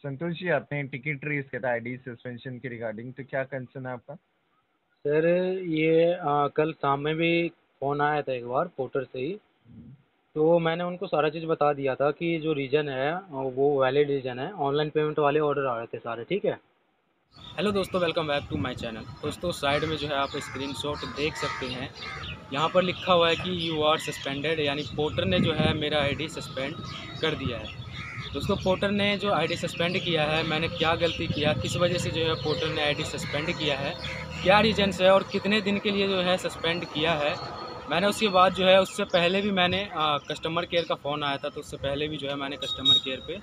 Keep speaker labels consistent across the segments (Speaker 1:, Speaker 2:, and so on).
Speaker 1: संतोष जी, आपने ticket raise किया था आईडी सस्पेंशन के रिगार्डिंग, तो क्या कंसर्न है आपका?
Speaker 2: सर ये कल शाम में भी फ़ोन आया था एक बार पोर्टर से ही। तो मैंने उनको सारा चीज़ बता दिया था कि जो रीज़न है वो वैलिड रीज़न है। ऑनलाइन पेमेंट वाले ऑर्डर आ रहे थे सारे, ठीक है। हेलो दोस्तों, welcome back to my channel. दोस्तों साइड में जो है आप स्क्रीनशॉट देख सकते हैं। यहाँ पर लिखा हुआ है कि यू आर सस्पेंडेड, यानी पोर्टर ने जो है मेरा आईडी सस्पेंड कर दिया है। दोस्तों पोर्टर ने जो आईडी सस्पेंड किया है, मैंने क्या गलती किया, किस वजह से जो है पोर्टर ने आईडी सस्पेंड किया है, क्या रीजन्स है और कितने दिन के लिए जो है सस्पेंड किया है। मैंने उसके बाद जो है उससे पहले भी मैंने कस्टमर केयर का फ़ोन आया था, तो उससे पहले भी जो है मैंने कस्टमर केयर पे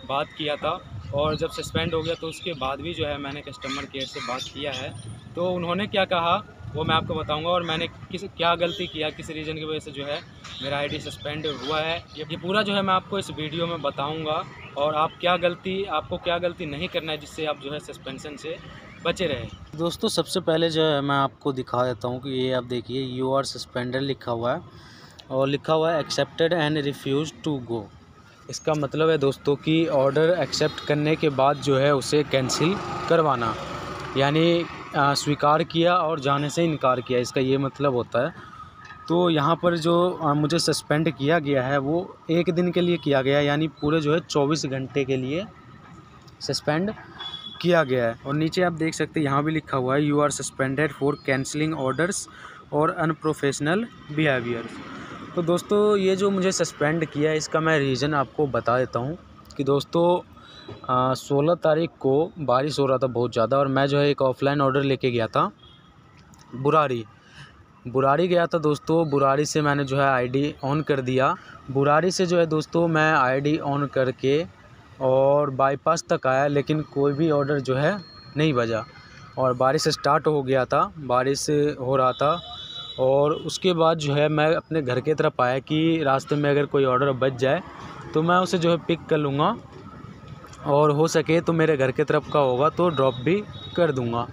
Speaker 2: बात किया था। और जब सस्पेंड हो गया तो उसके बाद भी जो है मैंने कस्टमर केयर से बात किया है। तो उन्होंने क्या कहा वो मैं आपको बताऊंगा, और मैंने क्या गलती किया, किस रीज़न की वजह से जो है मेरा आईडी सस्पेंड हुआ है, ये पूरा जो है मैं आपको इस वीडियो में बताऊंगा। और आपको क्या गलती नहीं करना है जिससे आप जो है सस्पेंशन से बचे रहे। दोस्तों सबसे पहले जो है मैं आपको दिखा देता हूँ कि ये आप देखिए यू आर सस्पेंडेड लिखा हुआ है, और लिखा हुआ है accepted and refuse to go. इसका मतलब है दोस्तों कि ऑर्डर एक्सेप्ट करने के बाद जो है उसे कैंसिल करवाना, यानी स्वीकार किया और जाने से इनकार किया, इसका ये मतलब होता है। तो यहाँ पर जो मुझे सस्पेंड किया गया है वो एक दिन के लिए किया गया है, यानी पूरे जो है 24 घंटे के लिए सस्पेंड किया गया है। और नीचे आप देख सकते हैं यहाँ भी लिखा हुआ है you are suspended for cancelling orders और अनप्रोफेशनल बिहेवियर्स। तो दोस्तों ये जो मुझे सस्पेंड किया है इसका मैं रीज़न आपको बता देता हूँ कि दोस्तों 16 तारीख को बारिश हो रहा था बहुत ज़्यादा, और मैं जो है एक ऑफ़लाइन ऑर्डर लेके गया था बुराड़ी गया था दोस्तों। बुराड़ी से मैंने जो है आईडी ऑन कर दिया। बुराड़ी से जो है दोस्तों मैं आईडी ऑन करके और बाईपास तक आया, लेकिन कोई भी ऑर्डर जो है नहीं बजा। और बारिश स्टार्ट हो गया था, बारिश हो रहा था, और उसके बाद जो है मैं अपने घर की तरफ आया कि रास्ते में अगर कोई ऑर्डर बच जाए तो मैं उसे जो है पिक कर लूँगा, और हो सके तो मेरे घर की तरफ का होगा तो ड्रॉप भी कर दूँगा।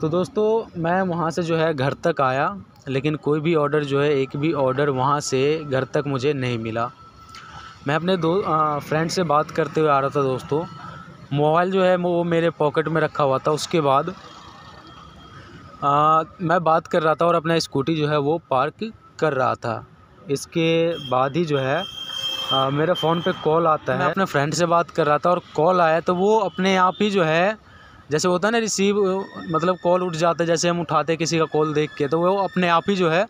Speaker 2: तो दोस्तों मैं वहाँ से जो है घर तक आया, लेकिन कोई भी ऑर्डर जो है एक भी ऑर्डर वहाँ से घर तक मुझे नहीं मिला। मैं अपने फ्रेंड से बात करते हुए आ रहा था दोस्तों। मोबाइल जो है वो मेरे पॉकेट में रखा हुआ था। उसके बाद मैं बात कर रहा था और अपना स्कूटी जो है वो पार्क कर रहा था। इसके बाद ही जो है मेरे फ़ोन पे कॉल आता है। मैं अपने फ्रेंड से बात कर रहा था और कॉल आया, तो वो अपने आप ही जो है, जैसे होता है ना रिसीव, मतलब कॉल उठ जाता है, जैसे हम उठाते किसी का कॉल देख के, तो वो अपने आप ही जो है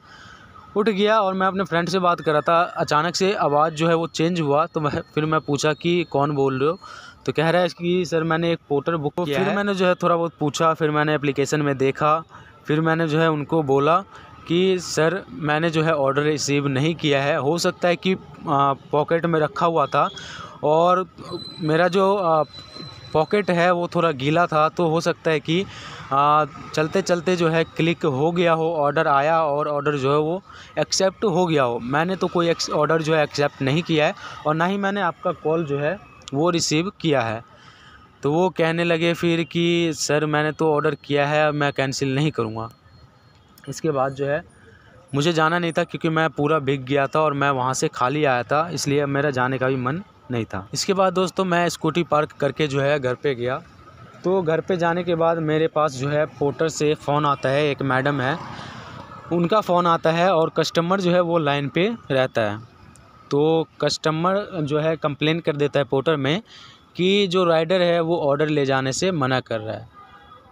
Speaker 2: उठ गया। और मैं अपने फ्रेंड से बात कर रहा था, अचानक से आवाज़ जो है वो चेंज हुआ। तो फिर मैं पूछा कि कौन बोल रहे हो, तो कह रहा है कि सर मैंने एक पोर्टर बुक किया है। फिर मैंने जो है थोड़ा बहुत पूछा, फिर मैंने एप्लीकेशन में देखा, फिर मैंने जो है उनको बोला कि सर मैंने जो है ऑर्डर रिसीव नहीं किया है। हो सकता है कि पॉकेट में रखा हुआ था, और मेरा जो पॉकेट है वो थोड़ा गीला था, तो हो सकता है कि चलते चलते जो है क्लिक हो गया हो, ऑर्डर आया और ऑर्डर जो है वो एक्सेप्ट हो गया हो। मैंने तो कोई ऑर्डर जो है एक्सेप्ट नहीं किया है, और ना ही मैंने आपका कॉल जो है वो रिसीव किया है। तो वो कहने लगे फिर कि सर मैंने तो ऑर्डर किया है, मैं कैंसिल नहीं करूँगा। इसके बाद जो है मुझे जाना नहीं था, क्योंकि मैं पूरा भीग गया था और मैं वहाँ से खाली आया था, इसलिए मेरा जाने का भी मन नहीं था। इसके बाद दोस्तों मैं स्कूटी पार्क करके जो है घर पे गया। तो घर पे जाने के बाद मेरे पास जो है पोर्टर से फ़ोन आता है, एक मैडम है उनका फ़ोन आता है, और कस्टमर जो है वो लाइन पे रहता है। तो कस्टमर जो है कंप्लेन कर देता है पोर्टर में कि जो राइडर है वो ऑर्डर ले जाने से मना कर रहा है।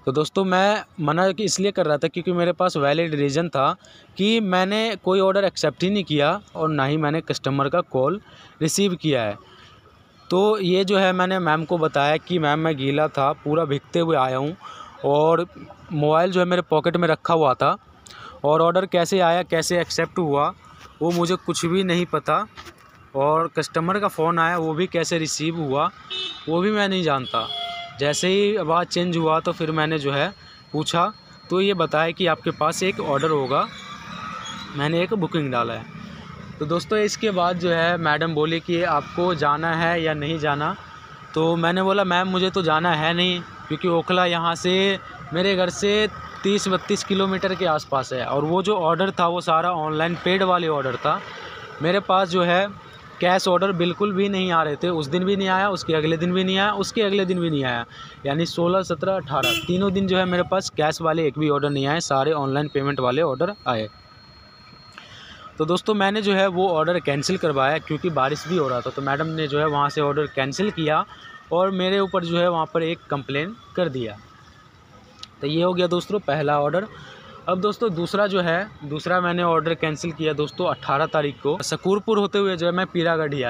Speaker 2: तो दोस्तों मैं मना इसलिए कर रहा था क्योंकि मेरे पास वैलिड रीज़न था कि मैंने कोई ऑर्डर एक्सेप्ट ही नहीं किया, और ना ही मैंने कस्टमर का कॉल रिसीव किया है। तो ये जो है मैंने मैम को बताया कि मैम मैं गीला था, पूरा भीगते हुए आया हूँ, और मोबाइल जो है मेरे पॉकेट में रखा हुआ था, और ऑर्डर कैसे आया, कैसे एक्सेप्ट हुआ, वो मुझे कुछ भी नहीं पता, और कस्टमर का फ़ोन आया वो भी कैसे रिसीव हुआ वो भी मैं नहीं जानता। जैसे ही आवाज़ चेंज हुआ तो फिर मैंने जो है पूछा, तो ये बताया कि आपके पास एक ऑर्डर होगा, मैंने एक बुकिंग डाला है। तो दोस्तों इसके बाद जो है मैडम बोली कि आपको जाना है या नहीं जाना। तो मैंने बोला मैम मुझे तो जाना है नहीं, क्योंकि ओखला यहाँ से मेरे घर से 30-32 किलोमीटर के आसपास है, और वो जो ऑर्डर था वो सारा ऑनलाइन पेड वाले ऑर्डर था। मेरे पास जो है कैश ऑर्डर बिल्कुल भी नहीं आ रहे थे। उस दिन भी नहीं आया, उसके अगले दिन भी नहीं आया, उसके अगले दिन भी नहीं आया। यानी 16, 17, 18 तीनों दिन जो है मेरे पास कैश वाले एक भी ऑर्डर नहीं आए, सारे ऑनलाइन पेमेंट वाले ऑर्डर आए। तो दोस्तों मैंने जो है वो ऑर्डर कैंसिल करवाया, क्योंकि बारिश भी हो रहा था। तो मैडम ने जो है वहाँ से ऑर्डर कैंसिल किया और मेरे ऊपर जो है वहाँ पर एक कंप्लेन कर दिया। तो ये हो गया दोस्तों पहला ऑर्डर। अब दोस्तों दूसरा मैंने ऑर्डर कैंसिल किया दोस्तों 18 तारीख को। शकूरपुर होते हुए जो है मैं पीरागढ़ी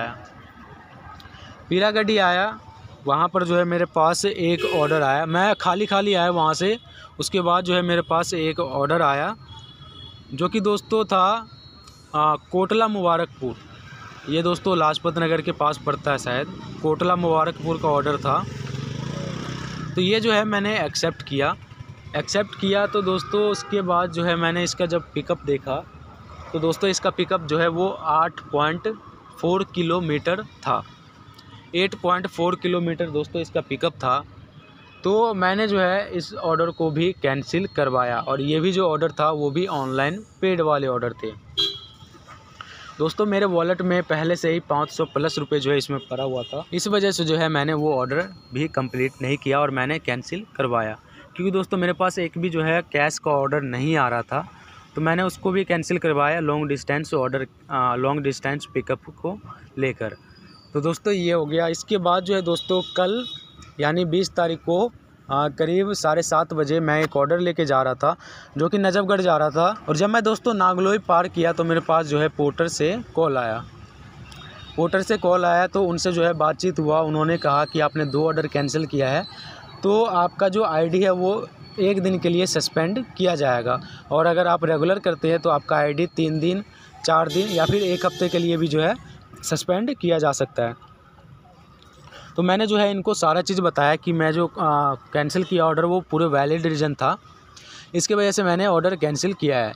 Speaker 2: आया। वहाँ पर जो है मेरे पास एक ऑर्डर आया। मैं खाली आया वहाँ से। उसके बाद जो है मेरे पास एक ऑर्डर आया, जो कि दोस्तों था कोटला मुबारकपुर। ये दोस्तों लाजपत नगर के पास पड़ता है शायद। कोटला मुबारकपुर का ऑर्डर था। तो ये जो है मैंने एक्सेप्ट किया। तो दोस्तों उसके बाद जो है मैंने इसका जब पिकअप देखा, तो दोस्तों इसका पिकअप जो है वो 8.4 किलोमीटर था। 8.4 किलोमीटर दोस्तों इसका पिकअप था। तो मैंने जो है इस ऑर्डर को भी कैंसिल करवाया, और ये भी जो ऑर्डर था वो भी ऑनलाइन पेड वाले ऑर्डर थे। दोस्तों मेरे वॉलेट में पहले से ही 500 प्लस रुपये जो है इसमें पड़ा हुआ था। इस वजह से जो है मैंने वो ऑर्डर भी कंप्लीट नहीं किया और मैंने कैंसिल करवाया, क्योंकि दोस्तों मेरे पास एक भी जो है कैश का ऑर्डर नहीं आ रहा था। तो मैंने उसको भी कैंसिल करवाया लॉन्ग डिस्टेंस पिकअप को लेकर। तो दोस्तों ये हो गया। इसके बाद जो है दोस्तों कल यानी 20 तारीख को करीब 7:30 बजे मैं एक ऑर्डर लेके जा रहा था, जो कि नजफगढ़ जा रहा था। और जब मैं दोस्तों नागलोई पार किया तो मेरे पास जो है पोर्टर से कॉल आया। तो उनसे जो है बातचीत हुआ। उन्होंने कहा कि आपने 2 ऑर्डर कैंसिल किया है, तो आपका जो आईडी है वो 1 दिन के लिए सस्पेंड किया जाएगा, और अगर आप रेगुलर करते हैं तो आपका आईडी 3 दिन, 4 दिन या फिर 1 हफ्ते के लिए भी जो है सस्पेंड किया जा सकता है। तो मैंने जो है इनको सारा चीज़ बताया कि मैं जो कैंसिल किया ऑर्डर वो पूरे वैलिड रीज़न था, इसकी वजह से मैंने ऑर्डर कैंसिल किया है।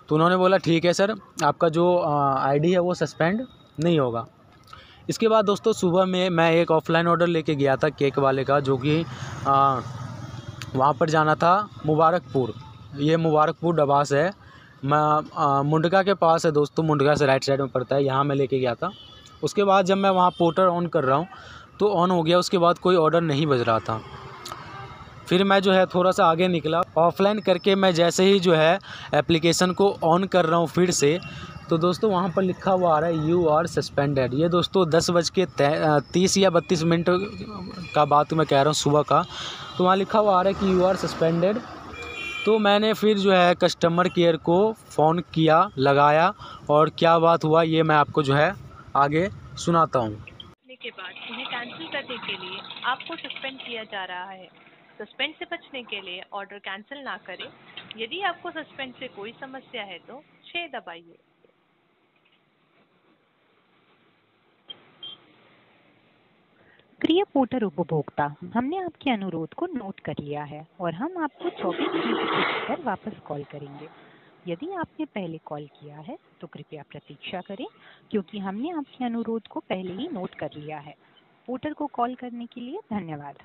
Speaker 2: तो उन्होंने बोला ठीक है सर, आपका जो आईडी है वो सस्पेंड नहीं होगा। इसके बाद दोस्तों सुबह में मैं एक ऑफ़लाइन ऑर्डर लेके गया था केक वाले का, जो कि वहाँ पर जाना था मुबारकपुर। ये मुबारकपुर डबास है। मैं मुंडका के पास है दोस्तों, मुंडका से राइट साइड में पड़ता है। यहाँ मैं लेके गया था। उसके बाद जब मैं वहाँ पोर्टर ऑन कर रहा हूँ तो ऑन हो गया। उसके बाद कोई ऑर्डर नहीं बज रहा था। फिर मैं जो है थोड़ा सा आगे निकला। ऑफ़लाइन करके मैं जैसे ही जो है एप्लीकेशन को ऑन कर रहा हूँ फिर से, तो दोस्तों वहाँ पर लिखा हुआ आ रहा है यू आर सस्पेंडेड। ये दोस्तों 10:30 या 32 मिनट का बात मैं कह रहा हूँ सुबह का। तो वहाँ लिखा हुआ आ रहा है कि यू आर सस्पेंडेड। तो मैंने फिर जो है कस्टमर केयर को फ़ोन किया, लगाया, और क्या बात हुआ ये मैं आपको जो है आगे सुनाता हूँ।
Speaker 3: के बाद उन्हें कैंसिल करने के लिए आपको सस्पेंड किया जा रहा है। सस्पेंड से बचने के लिए ऑर्डर कैंसिल ना करें। यदि आपको सस्पेंड से कोई समस्या है तो 6 दबाइए। प्रिय पोर्टर उपभोक्ता, हमने आपके अनुरोध को नोट कर लिया है और हम आपको 24 घंटे के भीतर वापस कॉल करेंगे। यदि आपने पहले कॉल किया है तो कृपया प्रतीक्षा करें, क्योंकि हमने आपके अनुरोध को पहले ही नोट कर लिया है। पोर्टर को कॉल करने के लिए धन्यवाद।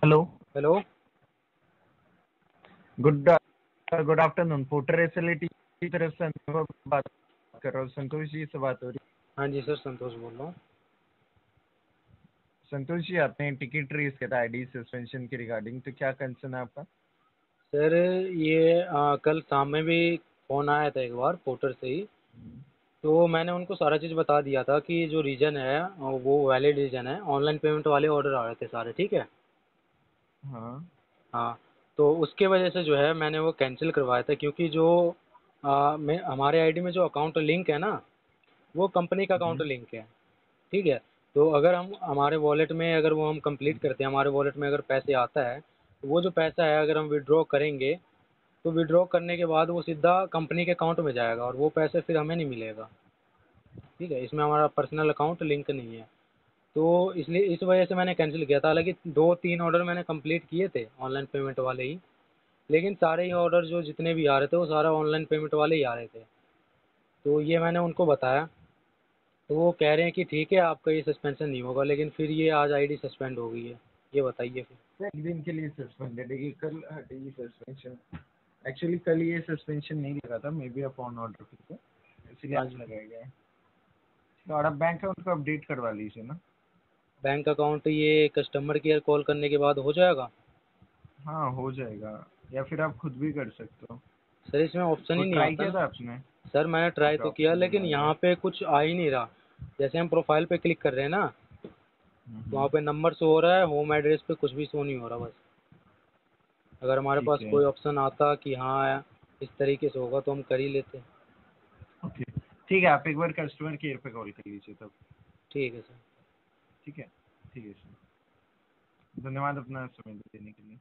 Speaker 1: Hello, good afternoon. Porter SLT की तरफ से बात कर रहा हूँ। संतोष जी से बात हो रही है?
Speaker 2: हाँ जी सर, संतोष बोल रहा हूँ।
Speaker 1: संतोष जी, आपने टिकट रेस किया था आईडी सस्पेंशन के रिगार्डिंग, तो क्या कंसर्न है आपका?
Speaker 2: सर ये कल शाम में भी फ़ोन आया था एक बार पोर्टर से ही। तो मैंने उनको सारा चीज़ बता दिया था कि जो रीज़न है वो वैलिड रीज़न है। ऑनलाइन पेमेंट वाले ऑर्डर आ रहे थे सारे, ठीक है।
Speaker 1: हाँ।
Speaker 2: हाँ, तो उसके वजह से जो है मैंने वो कैंसिल करवाया था, क्योंकि जो मैं हमारे आईडी में जो अकाउंट लिंक है ना, वो कंपनी का अकाउंट लिंक है, ठीक है। तो अगर हम हमारे वॉलेट में अगर वो हम कंप्लीट करते हैं, हमारे वॉलेट में अगर पैसे आता है, तो वो जो पैसा है अगर हम विड्रॉ करेंगे, तो विड्रॉ करने के बाद वो सीधा कंपनी के अकाउंट में जाएगा और वो पैसे फिर हमें नहीं मिलेगा, ठीक है। इसमें हमारा पर्सनल अकाउंट लिंक नहीं है। तो इसलिए इस वजह से मैंने कैंसिल किया था। हालांकि 2-3 ऑर्डर मैंने कंप्लीट किए थे ऑनलाइन पेमेंट वाले ही, लेकिन सारे ही ऑर्डर जो जितने भी आ रहे थे वो सारा ऑनलाइन पेमेंट वाले ही आ रहे थे। तो ये मैंने उनको बताया, तो वो कह रहे हैं कि ठीक है आपका ये सस्पेंशन नहीं होगा, लेकिन फिर ये आज आईडी सस्पेंड हो गई है। ये बताइए फिर।
Speaker 1: सर, 1 दिन के लिए सस्पेंडेड है कि कल हटेगी सस्पेंशन? एक्चुअली कल ये सस्पेंशन नहीं लगा था, मे बी अपॉन ऑर्डर, ठीक है, इसलिए
Speaker 2: हाँ
Speaker 1: आज
Speaker 2: जी।
Speaker 1: लगाया गया है। और आप बैंक अकाउंट को अपडेट करवा लीजिए ना।
Speaker 2: बैंक अकाउंट ये कस्टमर केयर कॉल करने के बाद हो जाएगा?
Speaker 1: हाँ हो जाएगा, या फिर आप खुद भी कर सकते हो।
Speaker 2: सर इसमें ऑप्शन
Speaker 1: वो
Speaker 2: ही नहीं
Speaker 1: ट्राई
Speaker 2: आता
Speaker 1: किया
Speaker 2: ना।
Speaker 1: था आपने?
Speaker 2: सर मैंने ट्राई
Speaker 1: अच्छा,
Speaker 2: तो किया
Speaker 1: ऑप्शन नहीं
Speaker 2: लेकिन
Speaker 1: आया।
Speaker 2: यहाँ पे कुछ आ ही नहीं रहा। जैसे हम प्रोफाइल पे क्लिक कर रहे हैं ना, तो वहाँ
Speaker 1: हम्म,
Speaker 2: पे नंबर शो हो रहा है, होम एड्रेस पे कुछ भी शो नहीं हो रहा बस। अगर हमारे
Speaker 1: ठीक
Speaker 2: पास
Speaker 1: है।
Speaker 2: कोई ऑप्शन आता कि हाँ इस तरीके से होगा तो हम कर ही लेते।
Speaker 1: ओके, ठीक है, आप एक बार कस्टमर केयर पे कॉल कर लीजिए तब।
Speaker 2: ठीक है सर।
Speaker 1: ठीक है, ठीक है सर, धन्यवाद अपना समय देने के लिए।